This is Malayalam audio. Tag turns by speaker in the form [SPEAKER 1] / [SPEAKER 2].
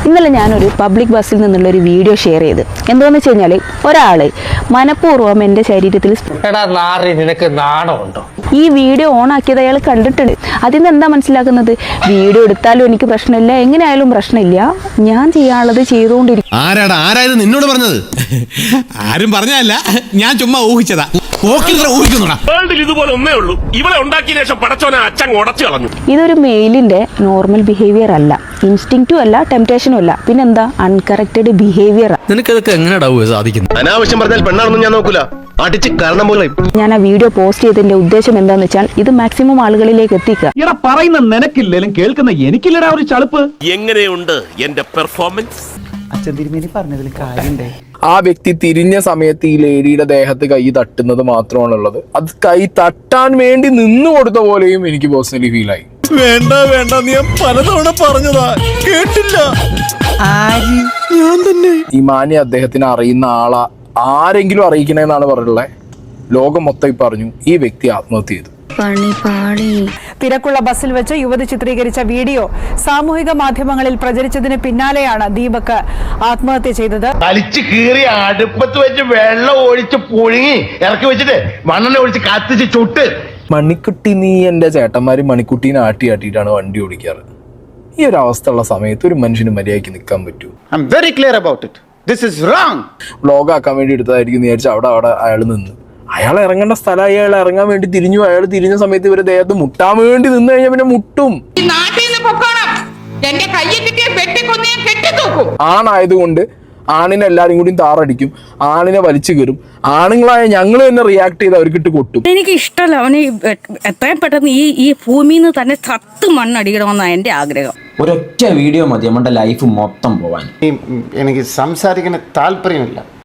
[SPEAKER 1] ഇന്നലെ ഞാനൊരു പബ്ലിക് ബസ്സിൽ നിന്നുള്ളൊരു വീഡിയോ ഷെയർ ചെയ്ത് എന്താണെന്ന് വെച്ച് കഴിഞ്ഞാൽ ഒരാൾ മനഃപൂർവ്വം എൻ്റെ ശരീരത്തിൽ
[SPEAKER 2] നിനക്ക് നാണമുണ്ടോ?
[SPEAKER 1] ഈ വീഡിയോ ഓൺ ആക്കിയത് അയാൾ കണ്ടിട്ടുണ്ട്. അതിൽ നിന്ന് എന്താ മനസ്സിലാക്കുന്നത്? വീഡിയോ എടുത്താലും എനിക്ക് പ്രശ്നമില്ല, എങ്ങനെയായാലും പ്രശ്നമില്ല, ഞാൻ ചെയ്യാനുള്ളത് ചെയ്തുകൊണ്ടിരിക്കും.
[SPEAKER 3] ആരായത് നിന്നോട് പറഞ്ഞത്? ആരും പറഞ്ഞതല്ല, ഞാൻ ചുമ്മാ ഊഹിച്ചതാ.
[SPEAKER 1] ഇതൊരു മെയിലിന്റെ നോർമൽ ബിഹേവിയർ അല്ല, ഇൻസ്റ്റിങ്ക്റ്റും അല്ല, ടെംപ്റ്റേഷനും അല്ല, പിന്നെന്താ അൺകറക്റ്റഡ് ബിഹേവിയർ.
[SPEAKER 4] നിനക്കതൊക്കെ എങ്ങനെയാ സാധിക്കുന്നത്?
[SPEAKER 3] അനാവശ്യം പറഞ്ഞാൽ പെണ്ണാണെന്ന് ഞാൻ നോക്കൂല, അടിച്ച് കാരണം പോലെ.
[SPEAKER 1] ഞാൻ ആ വീഡിയോ പോസ്റ്റ് ചെയ്തതിന്റെ ഉദ്ദേശം എന്താന്ന് വെച്ചാൽ ഇത് മാക്സിമം ആളുകളിലേക്ക് എത്തിക്കുക.
[SPEAKER 5] ഇവിടെ പറയുന്ന നിനക്കില്ലേലും കേൾക്കുന്ന എനിക്കില്ലടാ ഒരു ചളുപ്പ്.
[SPEAKER 6] എങ്ങനെയുണ്ട് എന്റെ പെർഫോമൻസ്?
[SPEAKER 5] അച്ഛൻ തിരുമേനി പറഞ്ഞതിൽ കാര്യണ്ടേ?
[SPEAKER 7] ആ വ്യക്തി തിരിഞ്ഞ സമയത്ത് ഈ ലേഡിയുടെ ദേഹത്ത് കൈ തട്ടുന്നത് മാത്രമാണുള്ളത്. അത് കൈ തട്ടാൻ വേണ്ടി നിന്നു കൊടുത്ത പോലെയും എനിക്ക് പേഴ്സണലി ഫീലായി.
[SPEAKER 3] വേണ്ട നീ പലതവണ പറഞ്ഞതാ, കേട്ടില്ല. ഞാൻ തന്നെ
[SPEAKER 7] ഈ മാന്യ അദ്ദേഹത്തിന് അറിയുന്ന ആളാ ആരെങ്കിലും അറിയിക്കണേന്നാണ് പറഞ്ഞിട്ടുള്ളത്. ലോകം മൊത്തം പറഞ്ഞു ഈ വ്യക്തി ആത്മഹത്യ ചെയ്തു.
[SPEAKER 8] തിരക്കുള്ള ബസ്സിൽ വെച്ച് യുവതി ചിത്രീകരിച്ച വീഡിയോ സാമൂഹിക മാധ്യമങ്ങളിൽ പ്രചരിച്ചതിന് പിന്നാലെയാണ് ദീപക് ആത്മഹത്യ ചെയ്തത്.
[SPEAKER 2] തലിച്ച് കീറി അടുപ്പത്ത് വെച്ച് വെള്ളം ഒഴിച്ച് പുഴുങ്ങി ഇറക്കി വെച്ചിട്ട് മണ്ണെണ്ണ ഒഴിച്ച് കത്തിച്ച് ചുട്ട്.
[SPEAKER 7] മണിക്കുട്ടി, നീ എൻ്റെ ചേട്ടന്മാര് മണിക്കുട്ടീനെ ആട്ടിയിട്ടാണ് വണ്ടി ഓടിക്കാറ്. ഈ ഒരു അവസ്ഥ ഉള്ള സമയത്ത് ഒരു മനുഷ്യന് മര്യാദയ്ക്ക് നിൽക്കാൻ പറ്റൂ?
[SPEAKER 5] I am very clear about it. This is wrong.
[SPEAKER 7] വ്ലോഗാക്കാൻ വേണ്ടി എടുത്തതായിരിക്കും വിചാരിച്ചു. അവിടെ അയാൾ നിന്ന്, അയാൾ ഇറങ്ങേണ്ട സ്ഥലം അയാൾ ഇറങ്ങാൻ വേണ്ടി തിരിഞ്ഞു. അയാൾ തിരിഞ്ഞ സമയത്ത് ഇവരെ ദേഹത്ത് മുട്ടാൻ വേണ്ടി നിന്ന് കഴിഞ്ഞാൽ പിന്നെ മുട്ടും. ആണായതുകൊണ്ട് ആണിനെ എല്ലാരും കൂടി താറടിക്കും, ആണിനെ വലിച്ചു കയറും. ആണുങ്ങളായ ഞങ്ങൾ തന്നെ റിയാക്ട് ചെയ്ത് അവർക്കിട്ട് കൊട്ടും.
[SPEAKER 9] എനിക്ക് ഇഷ്ടമല്ല. അവന് എത്രയും പെട്ടെന്ന് ഈ ഭൂമിയിൽ നിന്ന് തന്നെ ചത്ത് മണ്ണടിക്കണമെന്നാണ് എൻ്റെ ആഗ്രഹം.
[SPEAKER 10] ഒരൊറ്റ വീഡിയോ മതി നമ്മുടെ ലൈഫ് മൊത്തം പോവാൻ.
[SPEAKER 5] എനിക്ക് സംസാരിക്കാൻ താല്പര്യമില്ല.